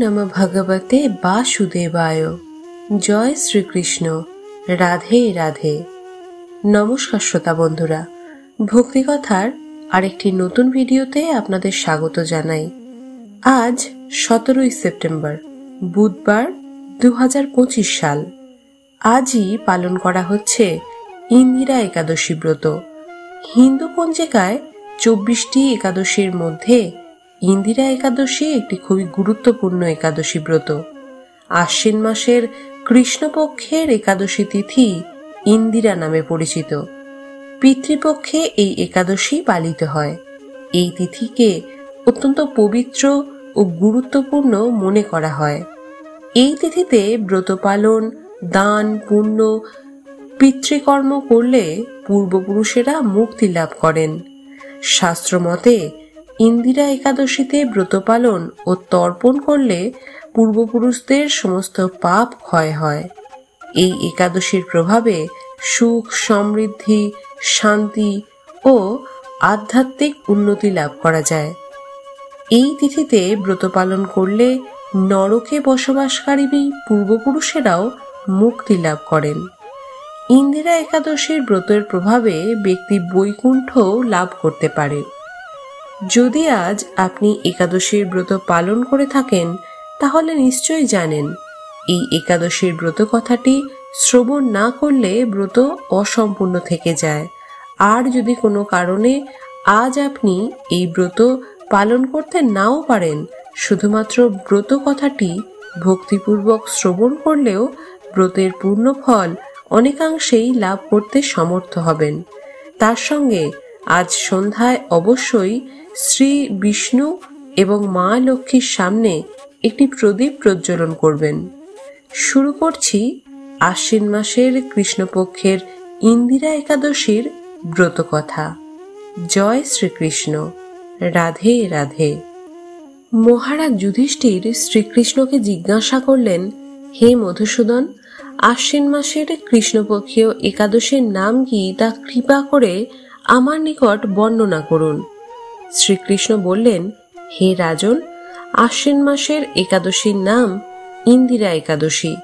নমঃ ভগবতে বাসুদেবায়। জয় শ্রীকৃষ্ণ। রাধে রাধে। নমস্কার শ্রোতা বন্ধুরা, ভক্তিকথার আরেকটি নতুন ভিডিওতে আপনাদের স্বাগত জানাই। আজ 17 সেপ্টেম্বর, বুধবার, 2025 সাল। আজই পালন করা হচ্ছে ইন্দিরা একাদশী ব্রত। হিন্দু পঞ্জিকায় 24টি একাদশীর মধ্যে ইন্দিরা একাদশী একটি খুবই গুরুত্বপূর্ণ একাদশী ব্রত। আশ্বিন মাসের কৃষ্ণপক্ষের একাদশী তিথি ইন্দিরা নামে পরিচিত। পিতৃপক্ষে এই একাদশী পালিত হয়। এই তিথিকে অত্যন্ত পবিত্র ও গুরুত্বপূর্ণ মনে করা হয়। এই তিথিতে ব্রত পালন, দান, পুণ্য, পিতৃকর্ম করলে পূর্বপুরুষেরা মুক্তি লাভ করেন। শাস্ত্রমতে ইন্দিরা একাদশীতে ব্রত পালন ও তর্পণ করলে পূর্বপুরুষদের সমস্ত পাপ ক্ষয় হয়। এই একাদশীর প্রভাবে সুখ, সমৃদ্ধি, শান্তি ও আধ্যাত্মিক উন্নতি লাভ করা যায়। এই তিথিতে ব্রত পালন করলে নরকে বসবাসকারী পূর্বপুরুষেরাও মুক্তি লাভ করেন। ইন্দিরা একাদশীর ব্রতের প্রভাবে ব্যক্তি বৈকুণ্ঠ লাভ করতে পারে। যদি আজ আপনি একাদশীর ব্রত পালন করে থাকেন, তাহলে নিশ্চয়ই জানেন এই একাদশীর ব্রত কথাটি শ্রবণ না করলে ব্রত অসম্পূর্ণ থেকে যায়। আর যদি কোনো কারণে আজ আপনি এই ব্রত পালন করতে নাও পারেন, শুধুমাত্র ব্রত কথাটি ভক্তিপূর্বক শ্রবণ করলেও ব্রতের পূর্ণ ফল অনেকাংশেই লাভ করতে সমর্থ হবেন। তার সঙ্গে আজ সন্ধ্যায় অবশ্যই শ্রী বিষ্ণু এবং মা লক্ষ্মীর সামনে একটি প্রদীপ প্রজ্বলন করবেন। শুরু করছি আশ্বিন মাসের কৃষ্ণপক্ষের ইন্দিরা একাদশীর ব্রত কথা। জয় শ্রীকৃষ্ণ। রাধে রাধে। মহারাজ যুধিষ্ঠির শ্রীকৃষ্ণকে জিজ্ঞাসা করলেন, হে মধুসূদন, আশ্বিন মাসের কৃষ্ণপক্ষীয় একাদশীর নাম কি তা কৃপা করে আমার নিকট বর্ণনা করুন। শ্রীকৃষ্ণ বললেন, হে রাজন, আশ্বিন মাসের একাদশীর নাম ইন্দিরা একাদশী।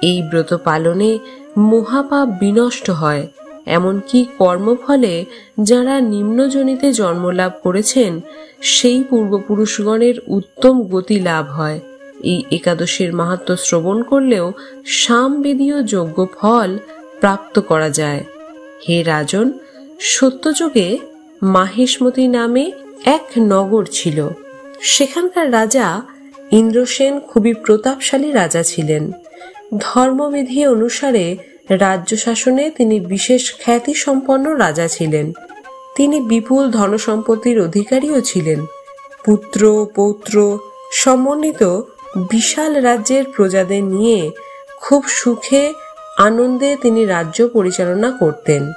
এই ব্রত পালনে মহাপাপ বিনষ্ট হয়। এমনকি কর্মফলে যারা নিম্নজনিতে জন্মলাভ করেছেন সেই পূর্বপুরুষগণের উত্তম গতি লাভ হয়। এই একাদশীর মাহাত্ম্য শ্রবণ করলেও সামবেদীয় যজ্ঞ ফল প্রাপ্ত করা যায়। হে রাজন, সত্যযুগে মাহেশমতি নামে এক নগর ছিল। সেখানকার রাজা ইন্দ্রসেন খুবই প্রতাপশালী রাজা ছিলেন। ধর্মবিধি অনুসারে রাজ্য শাসনে তিনি বিশেষ খ্যাতি সম্পন্ন রাজা ছিলেন। তিনি বিপুল ধনসম্পত্তির অধিকারীও ছিলেন। পুত্র পৌত্র সমন্বিত বিশাল রাজ্যের প্রজাদের নিয়ে খুব সুখে আনন্দে তিনি রাজ্য পরিচালনা করতেন।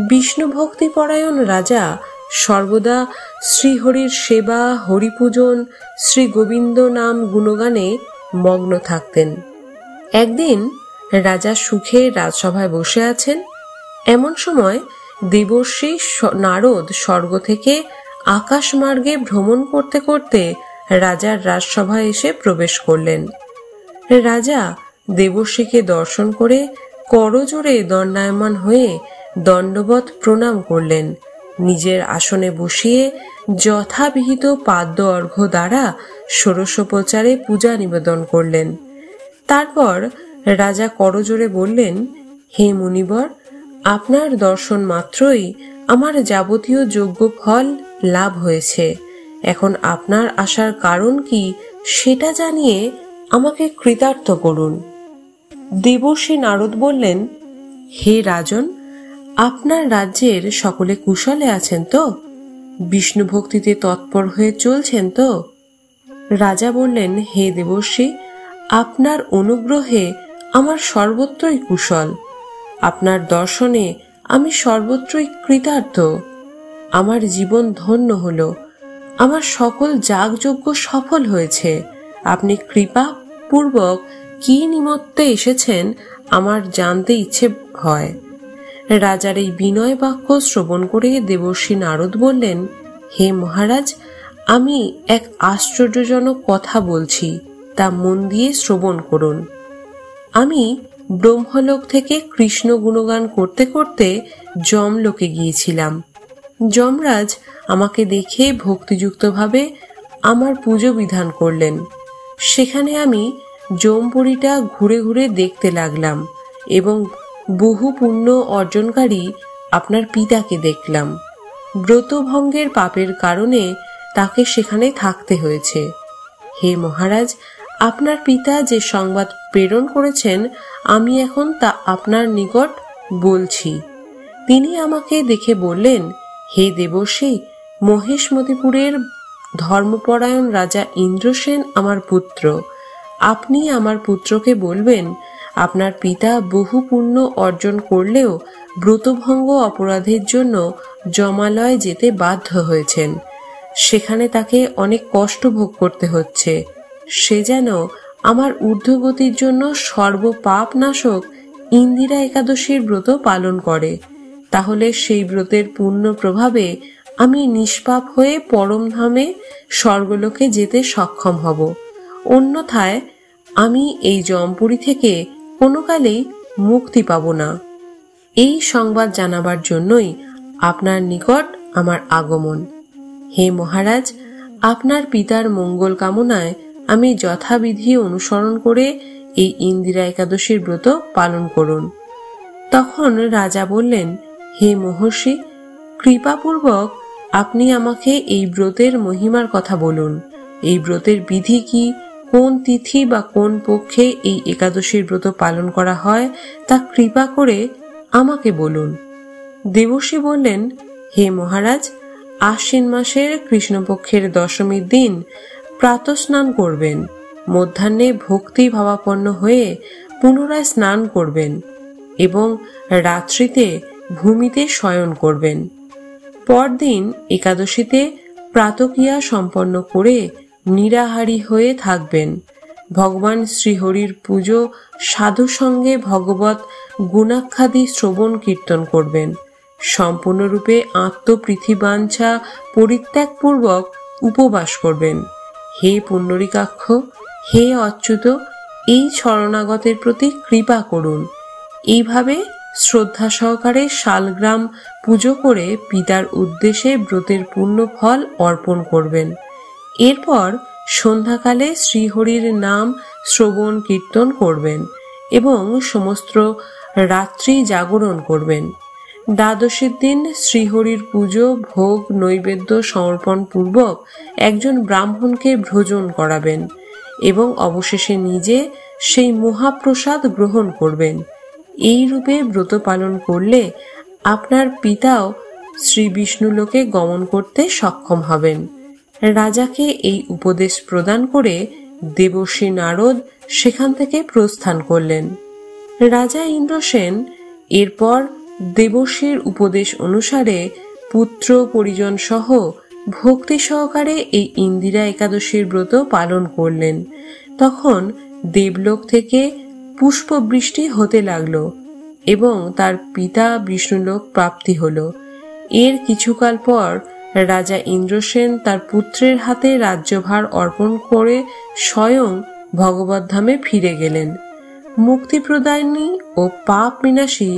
বিষ্ণু ভক্তি পরায়ণ রাজা সর্বদা শ্রীহরির সেবা, হরিপূজন, শ্রী গোবিন্দ নাম গুণগানে মগ্ন থাকতেন। একদিন রাজা সুখে রাজসভায় বসে আছেন। এমন সময় দেবর্ষি নারদ স্বর্গ থেকে আকাশ মার্গে ভ্রমণ করতে করতে রাজার রাজসভায় এসে প্রবেশ করলেন। রাজা দেবর্ষিকে দর্শন করে করজোড়ে দণ্ডায়মান হয়ে দণ্ডবৎ প্রণাম করলেন। নিজের আসনে বসিয়ে যথাবিহিত পাদ্য অর্ঘ্য দ্বারা ষোড়শোপচারে পূজা নিবেদন করলেন। তারপর রাজা করজোড়ে বললেন, হে মুনিবর, আপনার দর্শন মাত্রই আমার যাবতীয় যজ্ঞ ফল লাভ হয়েছে। এখন আপনার আসার কারণ কি সেটা জানিয়ে আমাকে কৃতার্থ করুন। দেবর্ষি নারদ বললেন, হে রাজন, আপনার রাজ্যের সকলে কুশলে আছেন তো? বিষ্ণু ভক্তিতে তৎপর হয়ে চলছেন তো? রাজা বললেন, হে দেবর্ষি, আপনার অনুগ্রহে আমার সর্বত্রই কুশল। আপনার দর্শনে আমি সর্বত্রই কৃতার্থ। আমার জীবন ধন্য হল। আমার সকল যাগযজ্ঞ সফল হয়েছে। আপনি কৃপা পূর্বক কি নিমিত্তে এসেছেন আমার জানতে ইচ্ছে হয়। রাজার এই বিনয় বাক্য শ্রবণ করে দেবর্ষি নারদ বললেন, হে মহারাজ, আমি এক আশ্চর্যজনক কথা বলছি, তা মন দিয়ে শ্রবণ করুন। আমি ব্রহ্মলোক থেকে কৃষ্ণ গুণগান করতে করতে যমলোকে গিয়েছিলাম। যমরাজ আমাকে দেখে ভক্তিযুক্তভাবে আমার পুজো বিধান করলেন। সেখানে আমি যমপুরীটা ঘুরে ঘুরে দেখতে লাগলাম এবং বহু পুণ্য অর্জনকারী আপনার পিতাকে দেখলাম। ব্রতভঙ্গের পাপের কারণে তাকে সেখানে থাকতে হয়েছে। হে মহারাজ, আপনার পিতা যে সংবাদ প্রেরণ করেছেন আমি এখন তা আপনার নিকট বলছি। তিনি আমাকে দেখে বললেন, হে দেবর্ষি, মহেশমতিপুরের ধর্মপরায়ণ রাজা ইন্দ্রসেন আমার পুত্র। আপনি আমার পুত্রকে বলবেন, আপনার পিতা বহু পুণ্য অর্জন করলেও ব্রতভঙ্গ অপরাধের জন্য যমালয়ে যেতে বাধ্য হয়েছেন। সেখানে তাকে অনেক কষ্ট ভোগ করতে হচ্ছে। সে যেন আমার ঊর্ধ্বগতির জন্য সর্বপাপ নাশক ইন্দিরা একাদশীর ব্রত পালন করে। তাহলে সেই ব্রতের পুণ্য প্রভাবে আমি নিষ্পাপ হয়ে পরমধামে স্বর্গলোকে যেতে সক্ষম হব। অন্যথায় আমি এই যমপুরী থেকে কোনো কালেই মুক্তি পাব না। এই সংবাদ জানাবার জন্যই আপনার নিকট আমার আগমন। হে মহারাজ, আপনার পিতার মঙ্গল কামনায় আমি যথাবিধি অনুসরণ করে এই ইন্দিরা একাদশীর ব্রত পালন করুন। তখন রাজা বললেন, হে মহর্ষি, কৃপাপূর্বক আপনি আমাকে এই ব্রতের মহিমার কথা বলুন। এই ব্রতের বিধি কি, কোন তিথি বা কোন পক্ষে এই একাদশীর ব্রত পালন করা হয় তা কৃপা করে আমাকে বলুন। দেবর্ষি বললেন, হে মহারাজ, আশ্বিন মাসের কৃষ্ণপক্ষের দশমীর দিন প্রাতঃস্নান করবেন। মধ্যাহ্নে ভক্তি ভাবাপন্ন হয়ে পুনরায় স্নান করবেন এবং রাত্রিতে ভূমিতে শয়ন করবেন। পরদিন একাদশীতে প্রাতক্রিয়া সম্পন্ন করে নিরাহারী হয়ে থাকবেন। ভগবান শ্রীহরির পুজো সাধু সঙ্গে ভগবত গুণাখ্যাদি শ্রবণ কীর্তন করবেন। সম্পূর্ণরূপে আত্মপৃথিবাঞ্ছা পরিত্যাগপূর্বক উপবাস করবেন। হে পুণ্ডরীকাক্ষ, হে অচ্যুত, এই শরণাগতের প্রতি কৃপা করুন। এইভাবে শ্রদ্ধা সহকারে শালগ্রাম পুজো করে পিতার উদ্দেশ্যে ব্রতের পূর্ণ ফল অর্পণ করবেন। এরপর সন্ধ্যাকালে শ্রীহরির নাম শ্রবণ কীর্তন করবেন এবং সমস্ত রাত্রি জাগরণ করবেন। দ্বাদশীর দিন শ্রীহরির পুজো ভোগ নৈবেদ্য সমর্পণ পূর্বক একজন ব্রাহ্মণকে ভোজন করাবেন এবং অবশেষে নিজে সেই মহাপ্রসাদ গ্রহণ করবেন। এই রূপে ব্রত পালন করলে আপনার পিতাও শ্রী বিষ্ণুলোকে গমন করতে সক্ষম হবেন। রাজাকে এই উপদেশ প্রদান করে দেবর্ষি নারদ সেখান থেকে প্রস্থান করলেন। রাজা ইন্দ্রসেন এরপর দেবর্ষির উপদেশ অনুসারে পুত্র পরিজন সহ ভক্তি সহকারে এই ইন্দিরা একাদশীর ব্রত পালন করলেন। তখন দেবলোক থেকে পুষ্পবৃষ্টি হতে লাগল এবং তার পিতা বিষ্ণুলোক প্রাপ্তি হল। এর কিছুকাল পর রাজা ইন্দ্রসেন তার পুত্রের হাতে রাজ্যভার অর্পণ করে স্বয়ং ভগবদ্ধামে ফিরে গেলেন। মুক্তিপ্রদায়িনী ও পাপ বিনাশী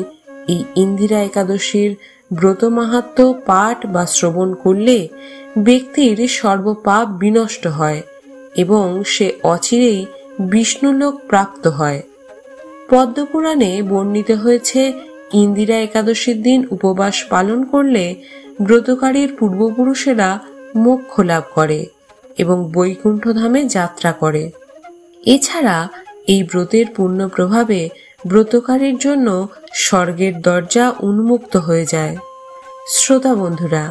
এই ইন্দিরা একাদশীর ব্রত মাহাত্ম্য পাঠ বা শ্রবণ করলে ব্যক্তির সর্বপাপ বিনষ্ট হয় এবং সে অচিরেই বিষ্ণুলোক প্রাপ্ত হয়। পদ্মপুরাণে বর্ণিত হয়েছে, ইন্দিরা একাদশীর দিন উপবাস পালন করলে ব্রতকারীর পূর্বপুরুষেরা মোক্ষ লাভ করে এবং বৈকুণ্ঠ ধামে যাত্রা করে। এছাড়া এই ব্রতের পূর্ণ প্রভাবে ব্রতকারীর জন্য স্বর্গের দরজা উন্মুক্ত হয়ে যায়। শ্রোতা বন্ধুরা,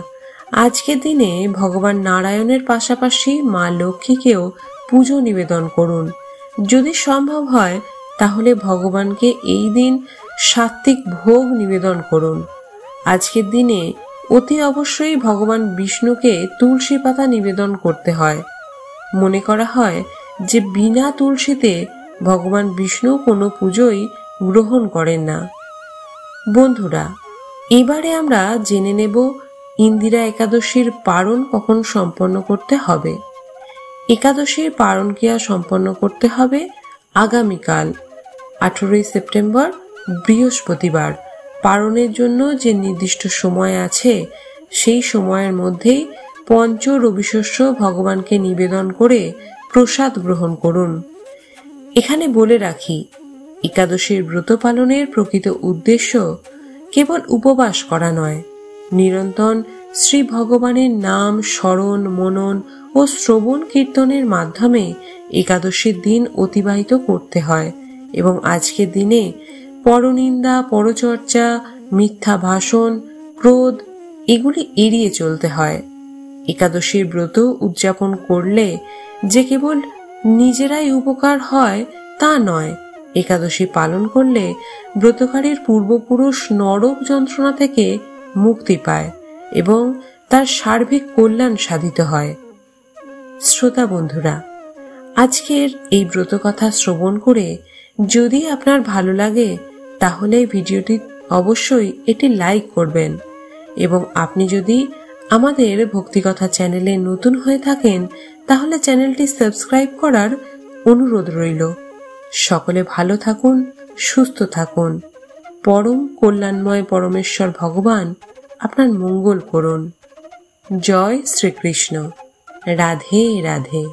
আজকের দিনে ভগবান নারায়ণের পাশাপাশি মা লক্ষ্মীকেও পুজো নিবেদন করুন। যদি সম্ভব হয় তাহলে ভগবানকে এই দিন সাত্ত্বিক ভোগ নিবেদন করুন। আজকের দিনে অতি অবশ্যই ভগবান বিষ্ণুকে তুলসী পাতা নিবেদন করতে হয়। মনে করা হয় যে বিনা তুলসীতে ভগবান বিষ্ণু কোনো পুজোই গ্রহণ করেন না। বন্ধুরা, এবারে আমরা জেনে নেব ইন্দিরা একাদশীর পারণ কখন সম্পন্ন করতে হবে। একাদশীর পারণ ক্রিয়া সম্পন্ন করতে হবে আগামীকাল 18 সেপ্টেম্বর বৃহস্পতিবার। পারণের জন্য যে নির্দিষ্ট সময় আছে সেই সময়ের মধ্যেই পঞ্চ রবিশস্য ভগবানকে নিবেদন করে প্রসাদ গ্রহণ করুন। এখানে বলে রাখি, একাদশীর ব্রত পালনের প্রকৃত উদ্দেশ্য কেবল উপবাস করা নয়, নিরন্তর শ্রী ভগবানের নাম স্মরণ মনন ও শ্রবণ কীর্তনের মাধ্যমে একাদশীর দিন অতিবাহিত করতে হয় এবং আজকের দিনে পরনিন্দা, পরচর্চা, মিথ্যা ভাষণ, ক্রোধ এগুলি এড়িয়ে চলতে হয়। একাদশীর ব্রত উদযাপন করলে যে কেবল নিজেরাই উপকার হয় তা নয়, একাদশী পালন করলে ব্রতকারীর পূর্বপুরুষ নরক যন্ত্রণা থেকে মুক্তি পায় এবং তার সার্বিক কল্যাণ সাধিত হয়। শ্রোতা বন্ধুরা, আজকের এই ব্রত কথা শ্রবণ করে যদি আপনার ভালো লাগে তাহলে ভিডিওটি অবশ্যই এটি লাইক করবেন এবং আপনি যদি আমাদের ভক্তিকথা চ্যানেলে নতুন হয়ে থাকেন তাহলে চ্যানেলটি সাবস্ক্রাইব করার অনুরোধ রইল। সকলে ভালো থাকুন, সুস্থ থাকুন। পরম কল্যাণময় পরমেশ্বর ভগবান আপনার মঙ্গল করুন। জয় শ্রীকৃষ্ণ। রাধে রাধে।